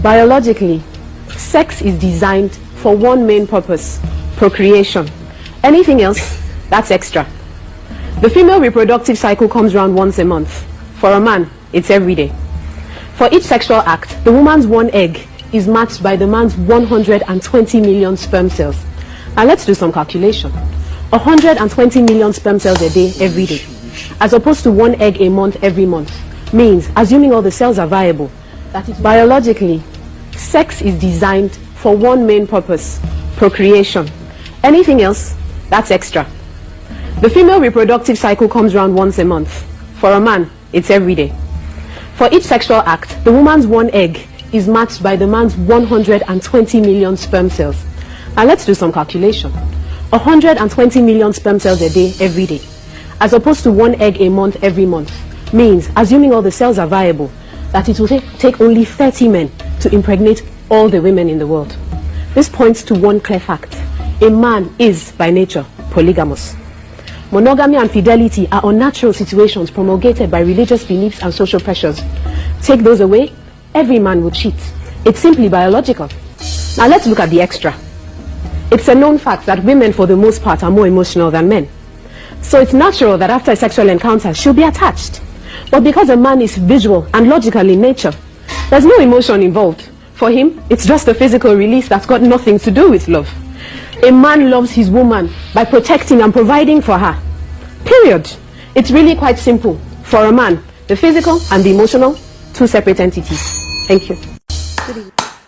Biologically, sex is designed for one main purpose: procreation. Anything else, that's extra. The female reproductive cycle comes around once a month. For a man, it's every day. For each sexual act, the woman's one egg is matched by the man's 120 million sperm cells. Now let's do some calculation. 120 million sperm cells a day, every day, as opposed to one egg a month, every month, means, assuming all the cells are viable, that is, biologically, sex is designed for one main purpose: procreation. Anything else, that's extra. The female reproductive cycle comes around once a month. For a man, it's every day. For each sexual act, the woman's one egg is matched by the man's 120 million sperm cells. Now let's do some calculation. 120 million sperm cells a day, every day, as opposed to one egg a month, every month, means, assuming all the cells are viable, that it will take only 30 men to impregnate all the women in the world. This points to one clear fact: a man is, by nature, polygamous. Monogamy and fidelity are unnatural situations promulgated by religious beliefs and social pressures. Take those away, every man would cheat. It's simply biological. Now let's look at the extra. It's a known fact that women, for the most part, are more emotional than men. So it's natural that after a sexual encounter, she'll be attached. But because a man is visual and logical in nature, there's no emotion involved. For him, it's just a physical release that's got nothing to do with love. A man loves his woman by protecting and providing for her. Period. It's really quite simple. For a man, the physical and the emotional, two separate entities. Thank you.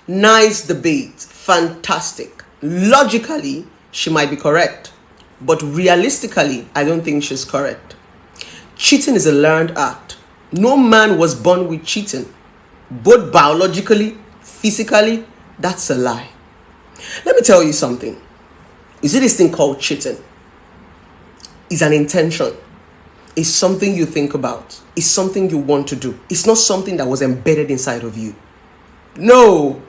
Nice debate. Fantastic. Logically, she might be correct, but realistically, I don't think she's correct. Cheating is a learned act. No man was born with cheating. Both biologically, physically, that's a lie. Let me tell you something. You see this thing called cheating? It's an intention. It's something you think about. It's something you want to do. It's not something that was embedded inside of you. No.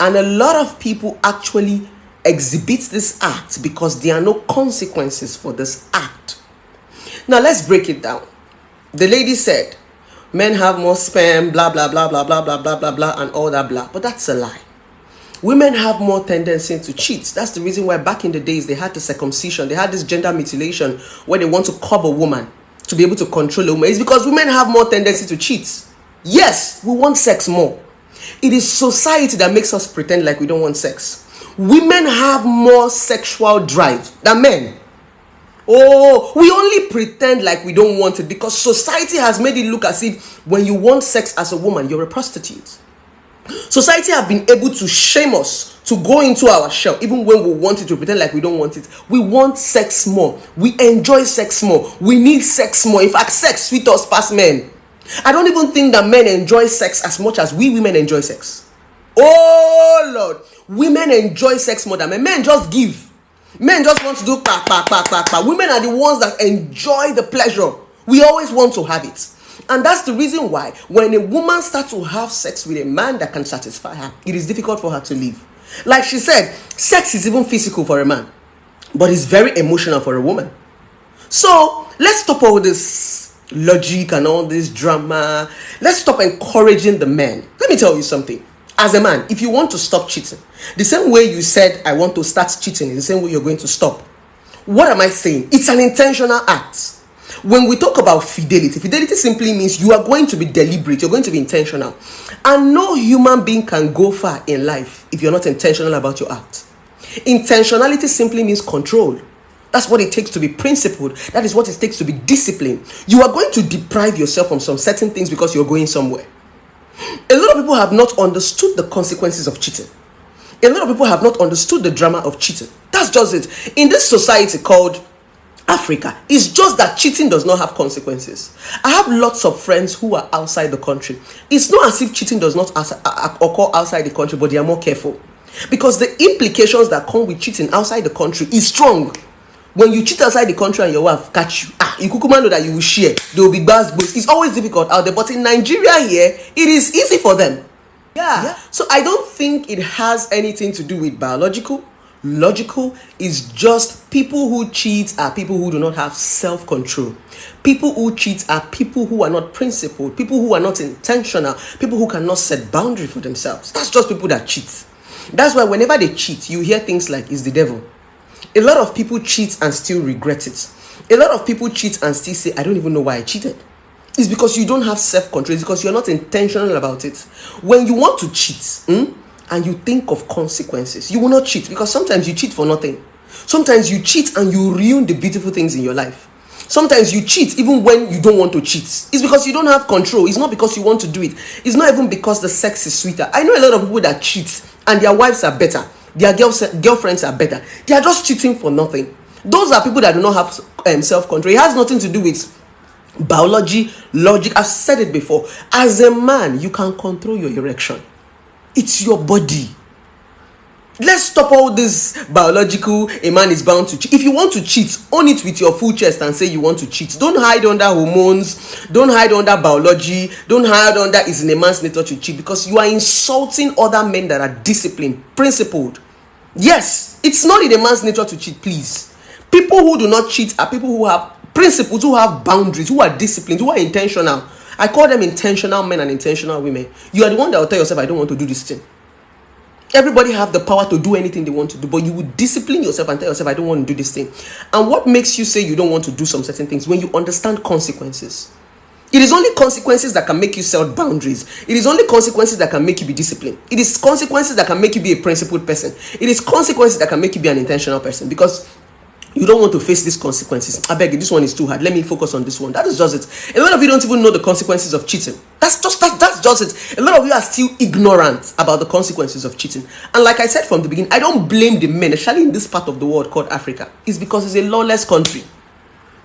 And a lot of people actually exhibit this act because there are no consequences for this act. Now let's break it down. The lady said, men have more sperm, blah, blah, blah, blah, blah, blah, blah, blah, blah, and all that blah. But that's a lie. Women have more tendency to cheat. That's the reason why back in the days they had the circumcision. They had this gender mutilation where they want to curb a woman to be able to control a woman. It's because women have more tendency to cheat. Yes, we want sex more. It is society that makes us pretend like we don't want sex. Women have more sexual drive than men. Oh, we only pretend like we don't want it because society has made it look as if when you want sex as a woman, you're a prostitute. Society have been able to shame us to go into our shell even when we want it, to pretend like we don't want it. We want sex more. We enjoy sex more. We need sex more. In fact, sex sweet us past men. I don't even think that men enjoy sex as much as we women enjoy sex. Oh Lord, women enjoy sex more than men. Men just give. Men just want to do pa. Women are the ones that enjoy the pleasure. We always want to have it. And that's the reason why when a woman starts to have sex with a man that can satisfy her, it is difficult for her to leave. Like she said, sex is even physical for a man, but it's very emotional for a woman. So let's stop all this logic and all this drama. Let's stop encouraging the men. Let me tell you something. As a man, if you want to stop cheating, the same way you said, I want to start cheating, is the same way you're going to stop. What am I saying? It's an intentional act. When we talk about fidelity, fidelity simply means you are going to be deliberate, you're going to be intentional. And no human being can go far in life if you're not intentional about your act. Intentionality simply means control. That's what it takes to be principled. That is what it takes to be disciplined. You are going to deprive yourself from some certain things because you're going somewhere. A lot of people have not understood the consequences of cheating. A lot of people have not understood the drama of cheating. That's just it. In this society called Africa, it's just that cheating does not have consequences. I have lots of friends who are outside the country. It's not as if cheating does not occur outside the country, but they are more careful. Because the implications that come with cheating outside the country is strong. When you cheat outside the country and your wife catch you, you could know that you will share. There will be bad books. It's always difficult out there. But in Nigeria here, it is easy for them. Yeah. So I don't think it has anything to do with biological, Logical is just people who cheat are people who do not have self-control. People who cheat are people who are not principled, people who are not intentional, people who cannot set boundary for themselves. That's just people that cheat. That's why whenever they cheat, you hear things like, it's the devil. A lot of people cheat and still regret it. A lot of people cheat and still say, I don't even know why I cheated. It's because you don't have self-control. It's because you're not intentional about it. When you want to cheat, and you think of consequences, you will not cheat, because sometimes you cheat for nothing. Sometimes you cheat and you ruin the beautiful things in your life. Sometimes you cheat even when you don't want to cheat. It's because you don't have control. It's not because you want to do it. It's not even because the sex is sweeter. I know a lot of people that cheat and their wives are better, their girlfriends are better. They are just cheating for nothing. Those are people that do not have self-control. It has nothing to do with biology, logic. I've said it before. As a man, you can control your erection. It's your body. Let's stop all this biological, a man is bound to cheat. If you want to cheat, own it with your full chest and say you want to cheat. Don't hide under hormones. Don't hide under biology. Don't hide under it's in a man's nature to cheat, because you are insulting other men that are disciplined, principled. Yes, it's not in a man's nature to cheat, please. People who do not cheat are people who have principles, who have boundaries, who are disciplined, who are intentional. I call them intentional men and intentional women. You are the one that will tell yourself, I don't want to do this thing. Everybody have the power to do anything they want to do, but you would discipline yourself and tell yourself, I don't want to do this thing. And what makes you say you don't want to do some certain things? When you understand consequences. It is only consequences that can make you set boundaries. It is only consequences that can make you be disciplined. It is consequences that can make you be a principled person. It is consequences that can make you be an intentional person, because you don't want to face these consequences. I beg you, this one is too hard. Let me focus on this one. That is just it. A lot of you don't even know the consequences of cheating. That's just it. A lot of you are still ignorant about the consequences of cheating. And like I said from the beginning, I don't blame the men, especially in this part of the world called Africa. It's because it's a lawless country.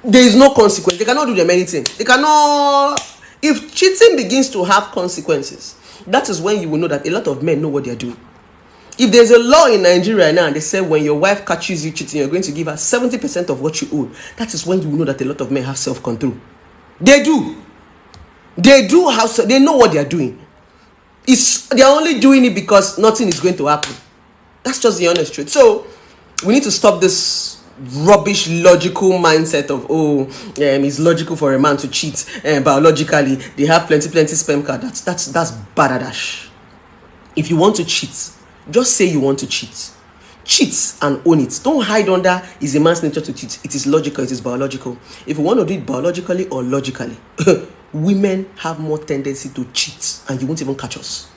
There is no consequence. They cannot do them anything. They cannot. If cheating begins to have consequences, that is when you will know that a lot of men know what they are doing. If there's a law in Nigeria now and they say when your wife catches you cheating, you're going to give her 70% of what you owe, that is when you know that a lot of men have self-control. They do. They know what they are doing. They are only doing it because nothing is going to happen. That's just the honest truth. So we need to stop this rubbish logical mindset of it's logical for a man to cheat, biologically they have plenty sperm count. That's badadash. If you want to cheat, just say you want to cheat. Cheat and own it. Don't hide under is a man's nature to cheat. It is logical, it is biological. If you want to do it biologically or logically, women have more tendency to cheat and you won't even catch us.